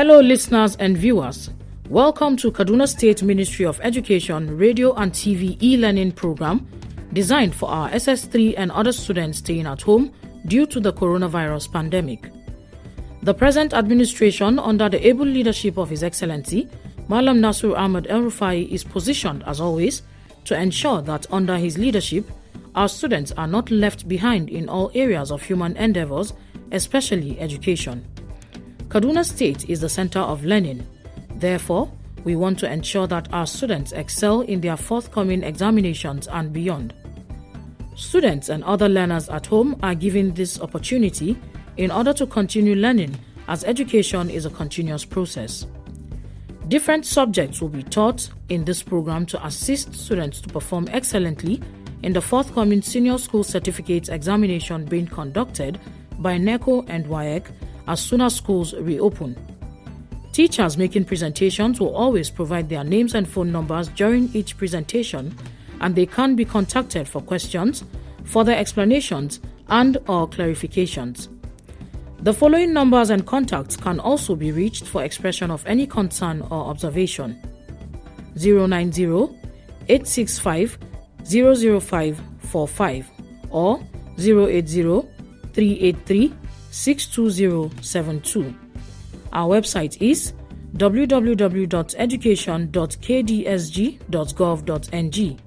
Hello listeners and viewers. Welcome to Kaduna State Ministry of Education Radio and TV e-learning program designed for our SS3 and other students staying at home due to the coronavirus pandemic. The present administration, under the able leadership of His Excellency, Malam Nasir Ahmed El-Rufai, is positioned as always to ensure that under his leadership, our students are not left behind in all areas of human endeavors, especially education. Kaduna State is the center of learning. Therefore, we want to ensure that our students excel in their forthcoming examinations and beyond. Students and other learners at home are given this opportunity in order to continue learning, as education is a continuous process. Different subjects will be taught in this program to assist students to perform excellently in the forthcoming Senior School Certificate examination being conducted by NECO and WAEC as soon as schools reopen. Teachers making presentations will always provide their names and phone numbers during each presentation, and they can be contacted for questions, further explanations, and/or clarifications. The following numbers and contacts can also be reached for expression of any concern or observation: 090-865-00545 or 080-383-62072. Our website is www.education.kdsg.gov.ng.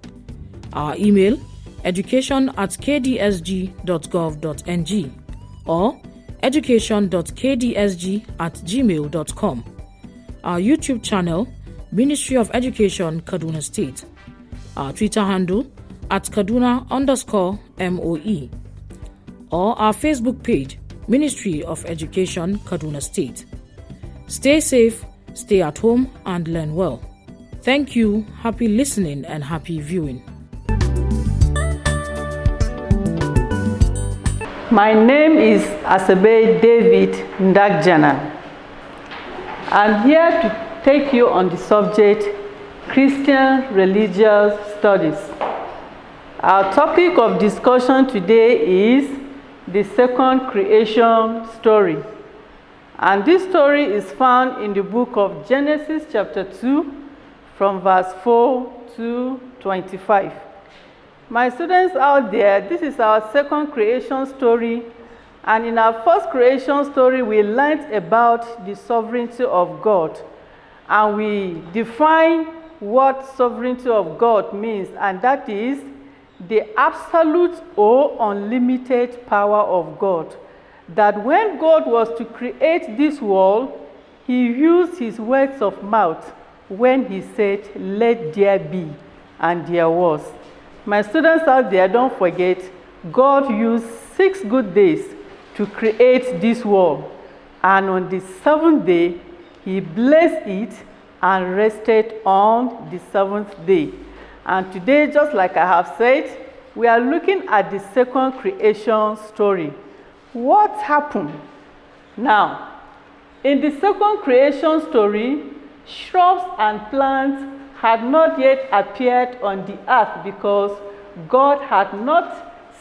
Our email education@kdsg.gov.ng or education.kdsg@gmail.com. Our YouTube channel, Ministry of Education, Kaduna State. Our Twitter handle @Kaduna_MOE. Or our Facebook page, Ministry of Education, Kaduna State. Stay safe, stay at home, and learn well. Thank you, happy listening, and happy viewing. My name is Asabe David Ndagjana. I'm here to take you on the subject Christian Religious Studies. Our topic of discussion today is the second creation story. And this story is found in the book of Genesis chapter 2 from verse 4 to 25. My students out there, this is our second creation story, and in our first creation story we learned about the sovereignty of God, and we define what sovereignty of God means, and that is the absolute or unlimited power of God. That when God was to create this world, he used his words of mouth when he said, "Let there be," and there was. My students out there, don't forget, God used 6 good days to create this world. And on the 7th day, he blessed it and rested on the 7th day. And today, just like I have said, we are looking at the second creation story. What happened? Now, in the second creation story, shrubs and plants had not yet appeared on the earth because God had not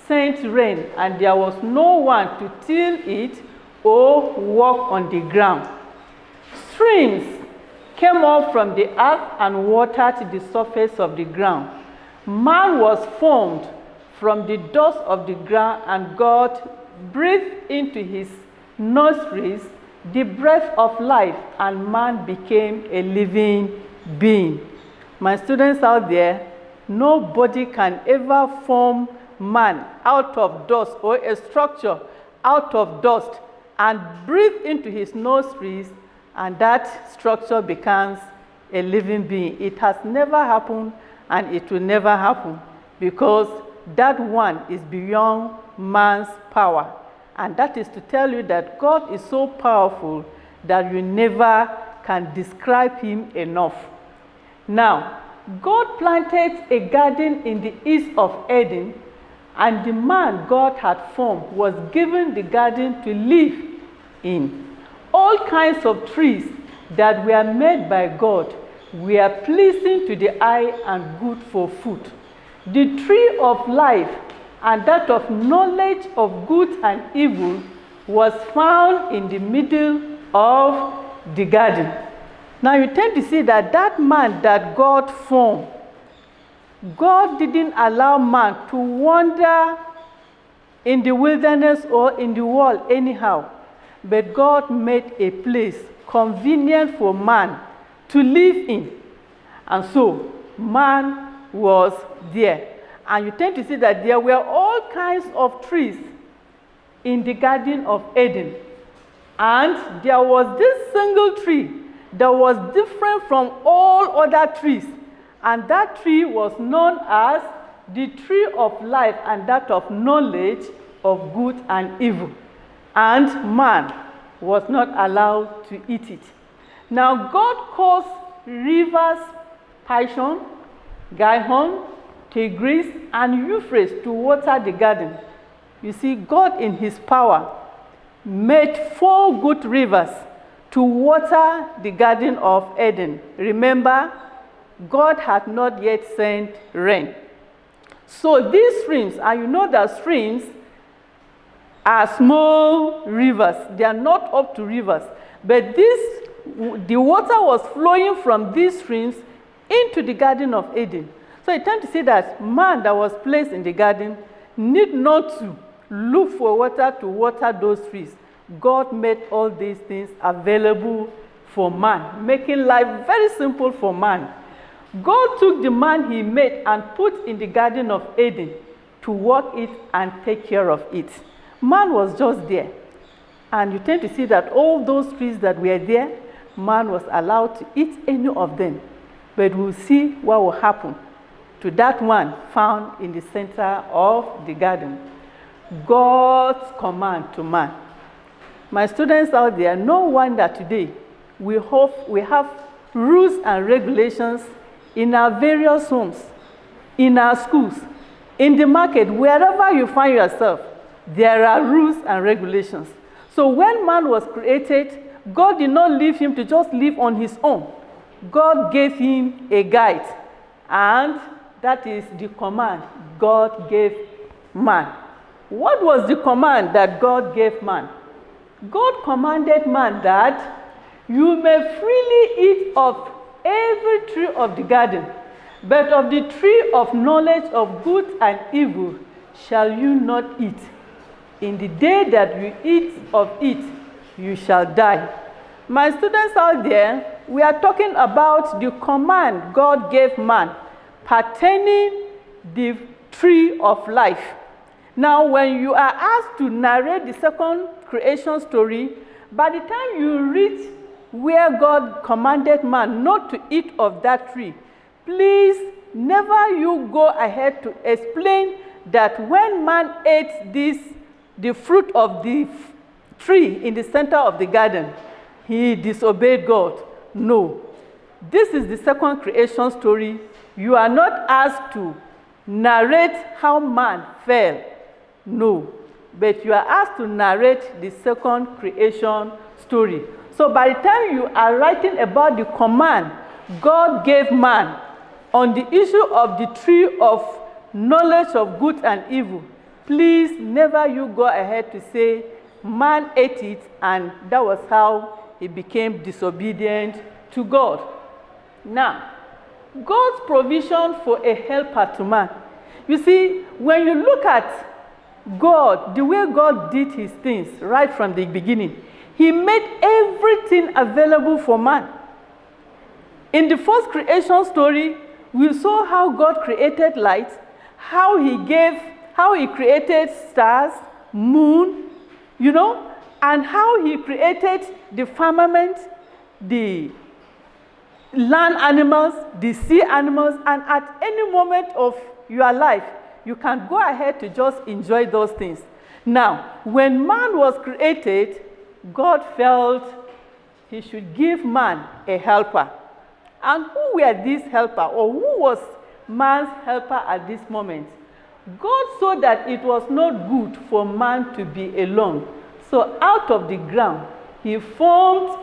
sent rain and there was no one to till it or walk on the ground. Streams came up from the earth and watered the surface of the ground. Man was formed from the dust of the ground, and God breathed into his nostrils the breath of life, and man became a living being. My students out there, nobody can ever form man out of dust or a structure out of dust and breathe into his nostrils, and that structure becomes a living being. It has never happened, and it will never happen, because that one is beyond man's power. And that is to tell you that God is so powerful that you never can describe him enough. Now, God planted a garden in the east of Eden, and the man God had formed was given the garden to live in. All kinds of trees that were made by God were pleasing to the eye and good for food. The tree of life and that of knowledge of good and evil was found in the middle of the garden. Now you tend to see that that man that God formed, God didn't allow man to wander in the wilderness or in the world anyhow, but God made a place convenient for man to live in. And so man was there. And you tend to see that there were all kinds of trees in the Garden of Eden. And there was this single tree that was different from all other trees. And that tree was known as the tree of life and that of knowledge of good and evil. And man was not allowed to eat it. Now God caused rivers Pishon, Gihon, Tigris, and Euphrates to water the garden. You see, God in his power made 4 good rivers to water the Garden of Eden. Remember, God had not yet sent rain. So these streams, and you know that streams are small rivers. They are not up to rivers. But the water was flowing from these streams into the Garden of Eden. So you tend to see that man that was placed in the garden need not to look for water to water those trees. God made all these things available for man, making life very simple for man. God took the man he made and put in the Garden of Eden to work it and take care of it. Man was just there. And you tend to see that all those trees that were there, man was allowed to eat any of them. But we'll see what will happen to that one found in the center of the garden. God's command to man. My students out there, no wonder today we have rules and regulations in our various homes, in our schools, in the market, wherever you find yourself, there are rules and regulations. So when man was created, God did not leave him to just live on his own. God gave him a guide, and that is the command God gave man. What was the command that God gave man? God commanded man that you may freely eat of every tree of the garden, but of the tree of knowledge of good and evil shall you not eat. In the day that you eat of it, you shall die. My students out there, we are talking about the command God gave man pertaining the tree of life. Now, when you are asked to narrate the second creation story, by the time you reach where God commanded man not to eat of that tree, please never you go ahead to explain that when man ate the fruit of the tree in the center of the garden, he disobeyed God. No. This is the second creation story. You are not asked to narrate how man fell. No. But you are asked to narrate the second creation story. So by the time you are writing about the command God gave man on the issue of the tree of knowledge of good and evil, please never you go ahead to say man ate it and that was how he became disobedient to God. Now, God's provision for a helper to man. You see, when you look at God, the way God did his things right from the beginning, he made everything available for man. In the first creation story, we saw how God created light, how he created stars, moon, and how he created the firmament, the land animals, the sea animals, and at any moment of your life, you can go ahead to just enjoy those things. Now, when man was created, God felt he should give man a helper. And who were these helper, or who was man's helper at this moment? God saw that it was not good for man to be alone. So out of the ground, he formed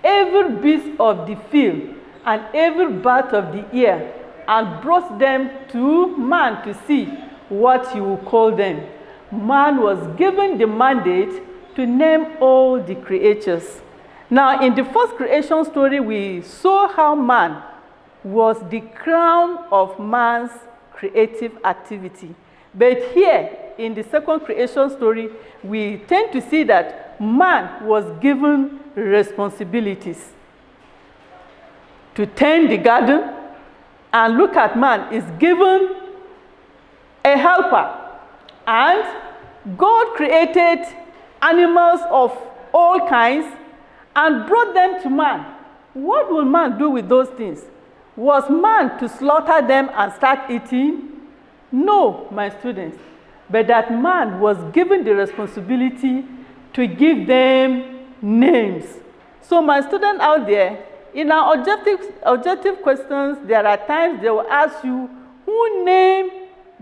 every beast of the field and every bird of the air and brought them to man to see what he would call them. Man was given the mandate to name all the creatures. Now, in the first creation story, we saw how man was the crown of man's creative activity. But here, in the second creation story, we tend to see that man was given responsibilities to tend the garden, and look at man is given a helper. And God created animals of all kinds and brought them to man. What will man do with those things? Was man to slaughter them and start eating? No, my students. But that man was given the responsibility to give them names. So my student out there, in our objective questions, there are times they will ask you, who named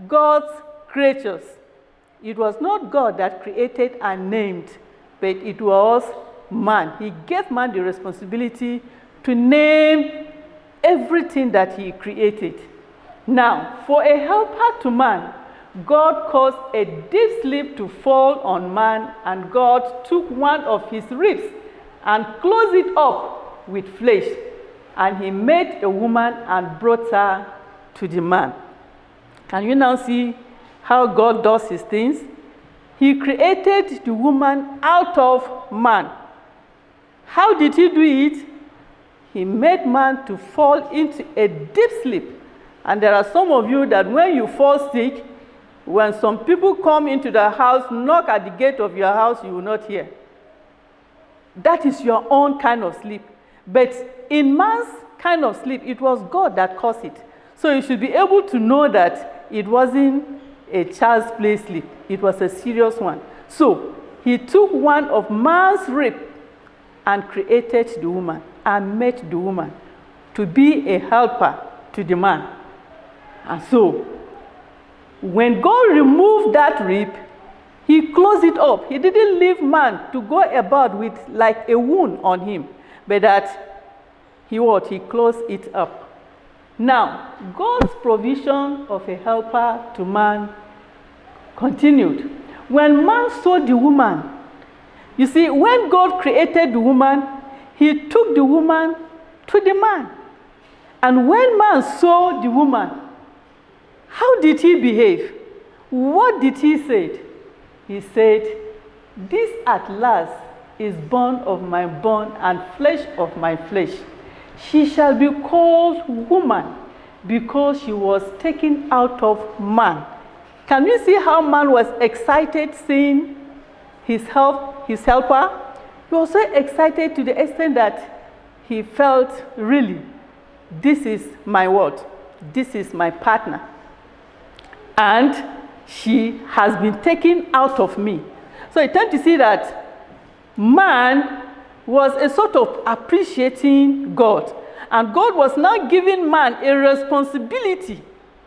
God's creatures? It was not God that created and named, but it was man. He gave man the responsibility to name everything that he created. Now, for a helper to man, God caused a deep sleep to fall on man, and God took one of his ribs and closed it up with flesh, and he made a woman and brought her to the man. Can you now see how God does his things? He created the woman out of man. How did he do it? He made man to fall into a deep sleep. And there are some of you that when you fall sick, when some people come into the house, knock at the gate of your house, you will not hear. That is your own kind of sleep. But in man's kind of sleep, it was God that caused it. So you should be able to know that it wasn't a child's play sleep. It was a serious one. So he took one of man's rib and created the woman and made the woman to be a helper to the man. And so when God removed that rib, he closed it up. He didn't leave man to go about with like a wound on him, but that he closed it up. Now, God's provision of a helper to man continued. When man saw the woman, you see, when God created the woman, he took the woman to the man. And when man saw the woman, how did he behave? What did he say? He said, "This at last is bone of my bone and flesh of my flesh. She shall be called woman, because she was taken out of man." Can you see how man was excited seeing his helper? He was so excited to the extent that he felt, really, this is my what? This is my partner. And she has been taken out of me. So you tend to see that man was a sort of appreciating God. And God was now giving man a responsibility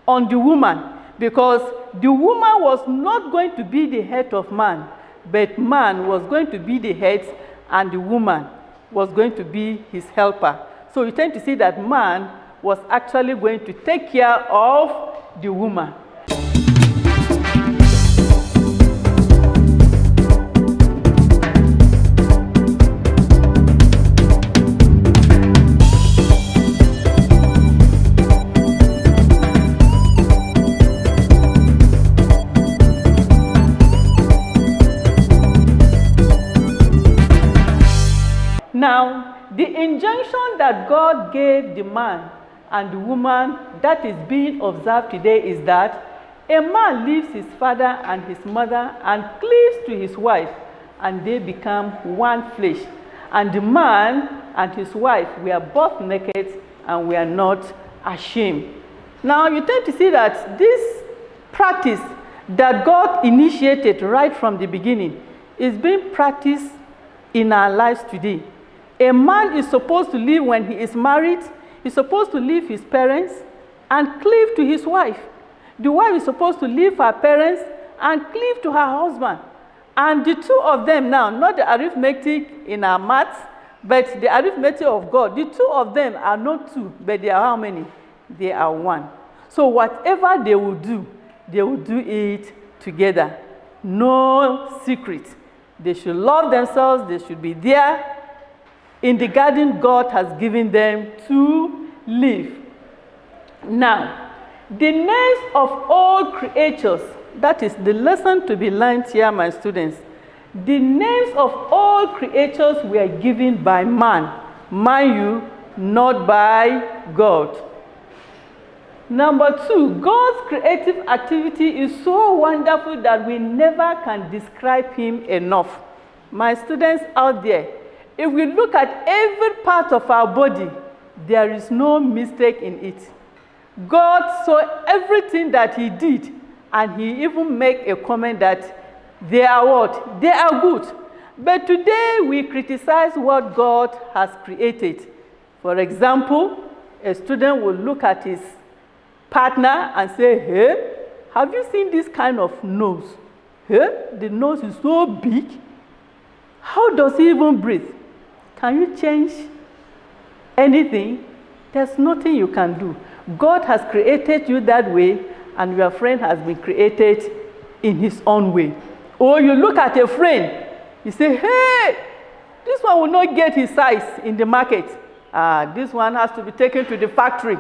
on the woman, because the woman was not going to be the head of man, but man was going to be the head, and the woman was going to be his helper. So you tend to see that man was actually going to take care of the woman. Now, the injunction that God gave the man and the woman that is being observed today is that a man leaves his father and his mother and cleaves to his wife, and they become one flesh. And the man and his wife were both naked and were not ashamed. Now, you tend to see that this practice that God initiated right from the beginning is being practiced in our lives today. A man is supposed to live, when he is married, he's supposed to leave his parents and cleave to his wife. The wife is supposed to leave her parents and cleave to her husband. And the two of them now, not the arithmetic in our maths, but the arithmetic of God, the two of them are not two, but they are how many? They are one. So whatever they will do it together. No secret. They should love themselves. They should be there in the garden God has given them to live. Now, the names of all creatures, that is the lesson to be learned here, my students. The names of all creatures were given by man, mind you, not by God. Number 2, God's creative activity is so wonderful that we never can describe him enough. My students out there, if we look at every part of our body, there is no mistake in it. God saw everything that he did, and he even made a comment that they are what? They are good. But today we criticize what God has created. For example, a student will look at his partner and say, hey, have you seen this kind of nose? Hey, the nose is so big. How does he even breathe? Can you change anything? There's nothing you can do. God has created you that way, and your friend has been created in his own way. Or you look at a friend, you say, hey, this one will not get his size in the market. This one has to be taken to the factory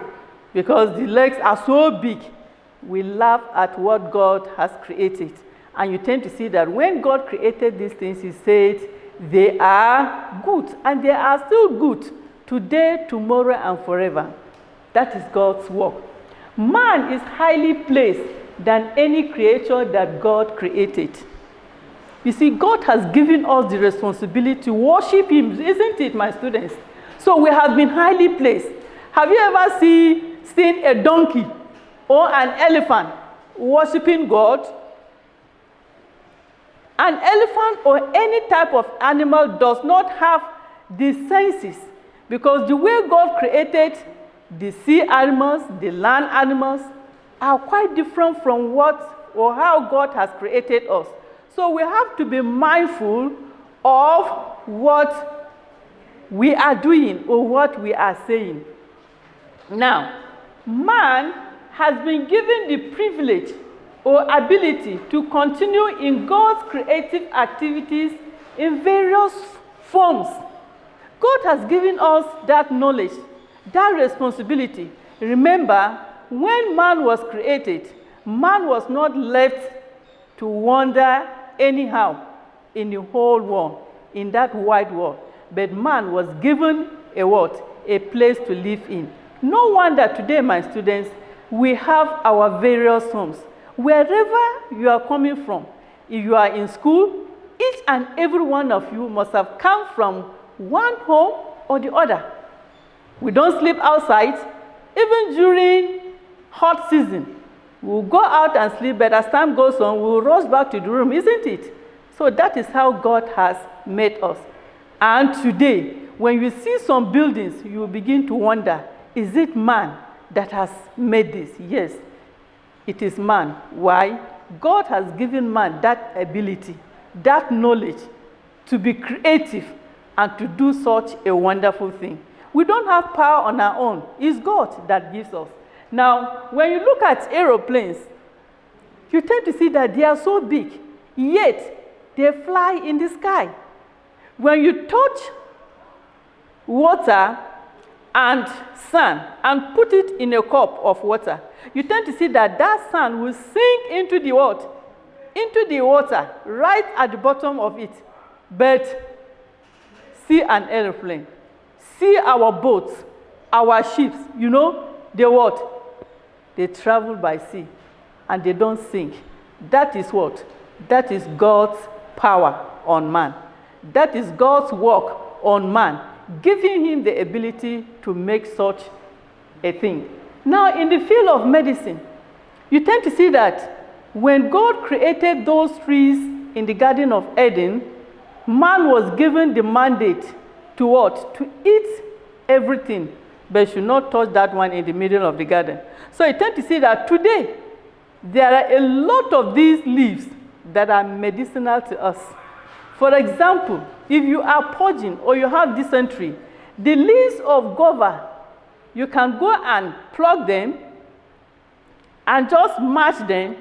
because the legs are so big. We laugh at what God has created. And you tend to see that when God created these things, he said they are good, and they are still good today, tomorrow, and forever. That is God's work. Man is highly placed than any creature that God created. You see, God has given us the responsibility to worship him, isn't it, my students? So we have been highly placed. Have you ever seen a donkey or an elephant worshiping God? An elephant or any type of animal does not have the senses, because the way God created the sea animals, the land animals, are quite different from what or how God has created us. So we have to be mindful of what we are doing or what we are saying. Now, man has been given the privilege or ability to continue in God's creative activities in various forms. God has given us that knowledge, that responsibility. Remember, when man was created, man was not left to wander anyhow in the whole world, in that wide world. But man was given a what? A place to live in. No wonder today, my students, we have our various homes. Wherever you are coming from, if you are in school, each and every one of you must have come from one home or the other. We don't sleep outside. Even during hot season, we'll go out and sleep, but as time goes on, we'll rush back to the room, isn't it? So that is how God has made us. And today, when you see some buildings, you will begin to wonder, is it man that has made this? Yes, it is man. Why? God has given man that ability, that knowledge to be creative and to do such a wonderful thing. We don't have power on our own. It's God that gives us. Now, when you look at aeroplanes, you tend to see that they are so big, yet they fly in the sky. When you touch water and sand and put it in a cup of water, you tend to see that that sand will sink into the what? Into the water, right at the bottom of it. But see an airplane, see our boats, our ships, you know, they what? They travel by sea and they don't sink. That is what? That is God's power on man. That is God's work on man, giving him the ability to make such a thing. Now, in the field of medicine, you tend to see that when God created those trees in the Garden of Eden, man was given the mandate to what? To eat everything, but should not touch that one in the middle of the garden. So you tend to see that today, there are a lot of these leaves that are medicinal to us. For example, if you are purging or you have dysentery, the leaves of guava, you can go and pluck them and just mash them,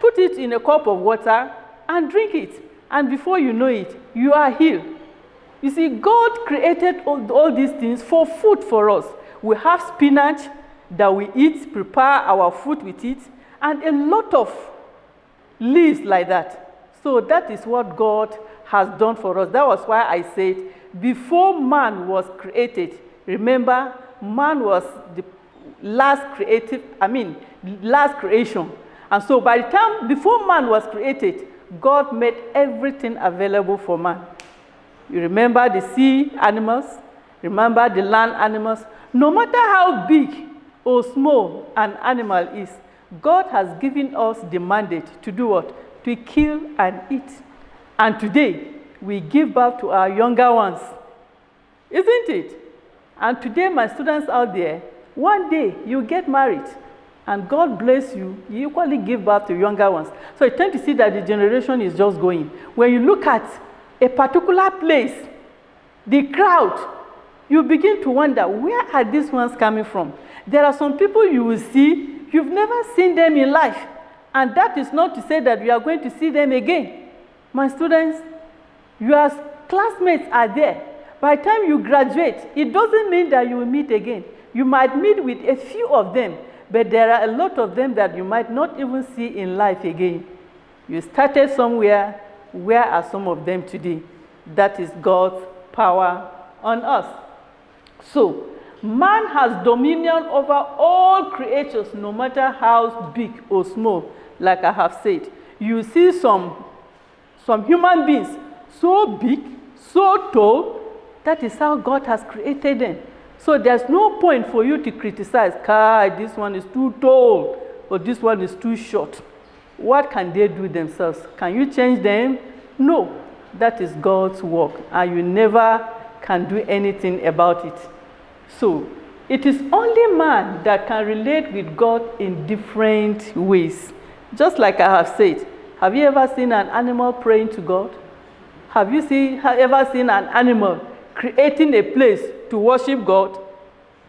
put it in a cup of water and drink it. And before you know it, you are healed. You see, God created all these things for food for us. We have spinach that we eat, prepare our food with it, and a lot of leaves like that. So that is what God has done for us. That was why I said, before man was created, remember, man was the last creation. And so by the time, before man was created, God made everything available for man. You remember the sea animals, remember the land animals. No matter how big or small an animal is, God has given us the mandate to do what? To kill and eat. And today, we give birth to our younger ones. Isn't it? And today, my students out there, one day you get married and God bless you, you equally give birth to younger ones. So you tend to see that the generation is just going. When you look at a particular place, the crowd, you begin to wonder, where are these ones coming from? There are some people you will see, you've never seen them in life. And that is not to say that you are going to see them again. My students, your classmates are there. By the time you graduate, it doesn't mean that you will meet again. You might meet with a few of them, but there are a lot of them that you might not even see in life again. You started somewhere. Where are some of them today? That is God's power on us. So, man has dominion over all creatures, no matter how big or small, like I have said. You see some human beings so big, so tall, that is how God has created them. So there's no point for you to criticize, this one is too tall, or this one is too short. What can they do themselves? Can you change them? No. That is God's work, and you never can do anything about it. So, it is only man that can relate with God in different ways. Just like I have said, have you ever seen an animal praying to God? Have you ever seen an animal creating a place to worship God?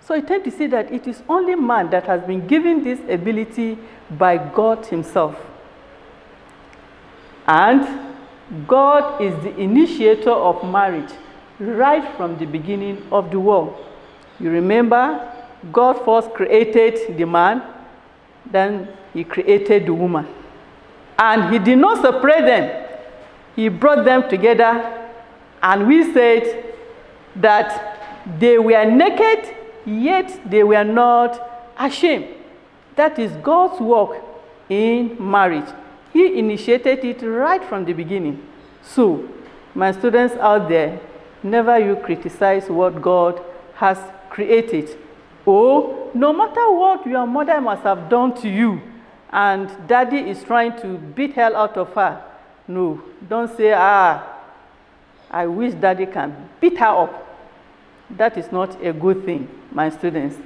So you tend to see that it is only man that has been given this ability by God himself. And God is the initiator of marriage right from the beginning of the world. You remember, God first created the man, then he created the woman. And he did not separate them. He brought them together, and we said that they were naked, yet they were not ashamed. That is God's work in marriage. He initiated it right from the beginning. So, my students out there, never you criticize what God has created. Oh, no matter what your mother must have done to you, and daddy is trying to beat hell out of her. No, don't say, I wish daddy can beat her up. That is not a good thing, my students.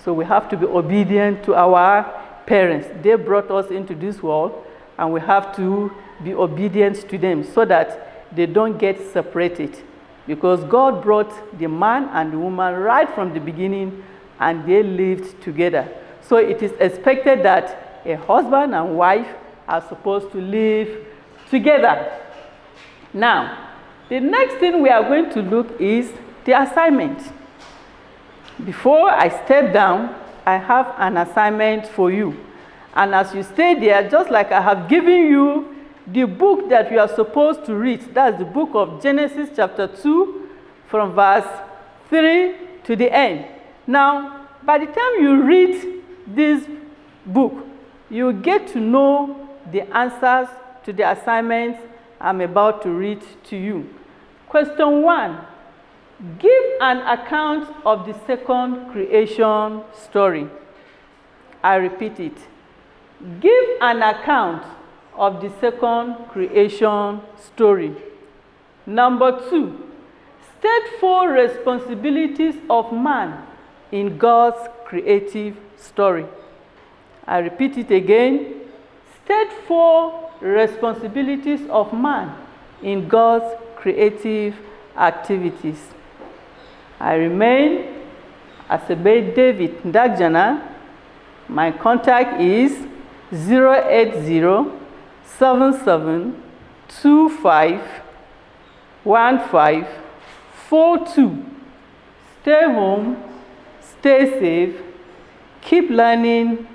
So we have to be obedient to our parents. They brought us into this world, and we have to be obedient to them so that they don't get separated. Because God brought the man and the woman right from the beginning, and they lived together. So it is expected that a husband and wife are supposed to live together. Now, the next thing we are going to look is the assignment. Before I step down, I have an assignment for you. And as you stay there, just like I have given you the book that you are supposed to read, that's the book of Genesis chapter 2, from verse 3 to the end. Now, by the time you read this book, you get to know the answers to the assignments I'm about to read to you. Question 1. Give an account of the second creation story. I repeat it. Give an account of the second creation story. Number 2. State 4 responsibilities of man in God's creative story. I repeat it again. State 4 responsibilities of man in God's creative activities. I remain Asebe David Ndagjana. My contact is 080-7725-1545. 4.2. Stay home, stay safe, keep learning.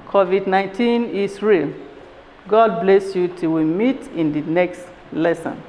COVID-19 is real. God bless you till we meet in the next lesson.